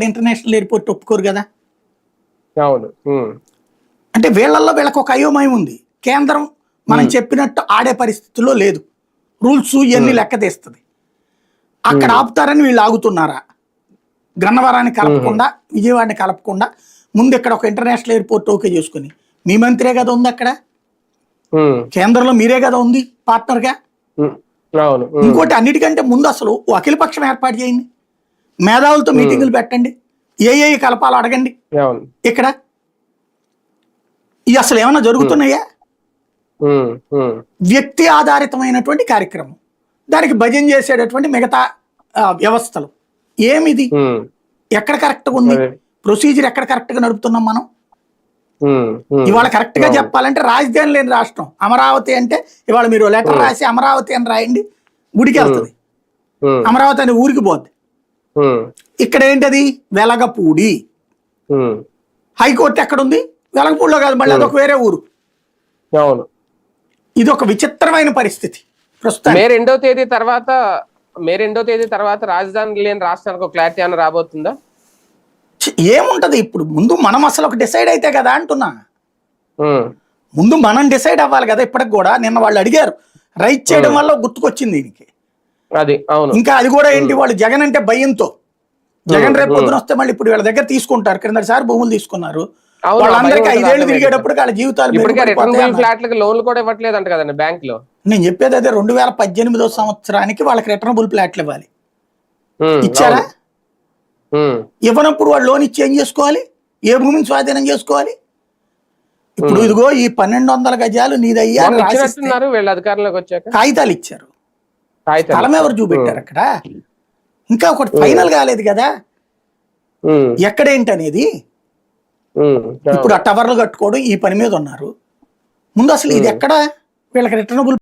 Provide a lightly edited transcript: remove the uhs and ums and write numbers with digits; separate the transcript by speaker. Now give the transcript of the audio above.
Speaker 1: International airport ఒప్పుకోరు కదా.
Speaker 2: అవును.
Speaker 1: అంటే వీళ్ళకి ఒక అయోమయం ఉంది. కేంద్రం మనం చెప్పినట్టు ఆడే పరిస్థితుల్లో లేదు. రూల్స్ ఇవన్నీ లెక్క తీస్తుంది. అక్కడ ఆపుతారని వీళ్ళు ఆగుతున్నారా? గన్నవరాన్ని కలపకుండా, విజయవాడని కలపకుండా ముందు ఇక్కడ ఒక ఇంటర్నేషనల్ ఎయిర్పోర్ట్ ఓకే చేసుకుని, మీ మంత్రే కదా ఉంది అక్కడ, కేంద్రంలో మీరే కదా ఉంది పార్ట్నర్గా. ఇంకోటి అన్నిటికంటే ముందు అసలు అఖిలపక్షం ఏర్పాటు చేయండి, మేధావులతో మీటింగులు పెట్టండి, ఏ కలపాలో అడగండి. ఇక్కడ ఇవి అసలు ఏమైనా జరుగుతున్నాయా? వ్యక్తి ఆధారితమైనటువంటి కార్యక్రమం, దానికి భజన చేసేటటువంటి మిగతా వ్యవస్థలు. ఏమిది ఎక్కడ కరెక్ట్గా ఉంది? ప్రొసీజర్ ఎక్కడ కరెక్ట్గా నడుపుతున్నాం మనం? ఇవాళ కరెక్ట్ గా చెప్పాలంటే రాజధాని లేని రాష్ట్రం అమరావతి అంటే, ఇవాళ మీరు లెటర్ రాసి అమరావతి అని రాయండి, గుడికి వెళ్తుంది, అమరావతి అనే ఊరికి పోద్ది. ఇక్కడ ఏంటది? వెలగపూడి. హైకోర్టు ఎక్కడుంది? వెలగపూడిలో కాదు, మళ్ళీ అదొక వేరే ఊరు. ఇది ఒక విచిత్రమైన పరిస్థితి ప్రస్తుతం.
Speaker 2: మే 2వ తేదీ తర్వాత రాజధాని లేని రాష్ట్రానికి ఒక క్లారిటీ అని రాబోతుందా?
Speaker 1: ఏముంటది ఇప్పుడు? ముందు మనం అసలు ఒక డిసైడ్ అయితే కదా అంటున్నా. ముందు మనం డిసైడ్ అవ్వాలి కదా. ఇప్పటికి కూడా నిన్న వాళ్ళు అడిగారు, రైట్ చేయడం వల్ల గుర్తుకొచ్చింది దీనికి. ఇంకా అది కూడా ఏంటి, వాళ్ళు జగన్ అంటే భయంతో, జగన్ రేపు పొద్దున వస్తే మళ్ళీ ఇప్పుడు వీళ్ళ దగ్గర తీసుకుంటారు. క్రిందసారి భూములు తీసుకున్నారు, వాళ్ళందరికీ 5 ఏళ్ళు తిరిగేటప్పుడు వాళ్ళ జీవితాలు. నేను చెప్పేది అదే, 2018వ సంవత్సరానికి వాళ్ళకి రిటర్నబుల్ ఫ్లాట్లు ఇవ్వాలి. ఇచ్చారా? ఇవ్వనప్పుడు వాళ్ళు లోన్ ఇచ్చి ఏం చేసుకోవాలి? ఏ భూమిని స్వాధీనం చేసుకోవాలి? ఇప్పుడు ఇదిగో ఈ 1200 గజాలు నీదయ్యా కాగితాలు ఇచ్చారు, స్థలం ఎవరు చూపెట్టారు అక్కడ? ఇంకా ఒకటి ఫైనల్ కాలేదు కదా ఎక్కడేంటి అనేది. ఇప్పుడు ఆ టవర్లు కట్టుకోవడం ఈ పని మీద ఉన్నారు. ముందు అసలు ఇది ఎక్కడ వీళ్ళకి రిటర్నబుల్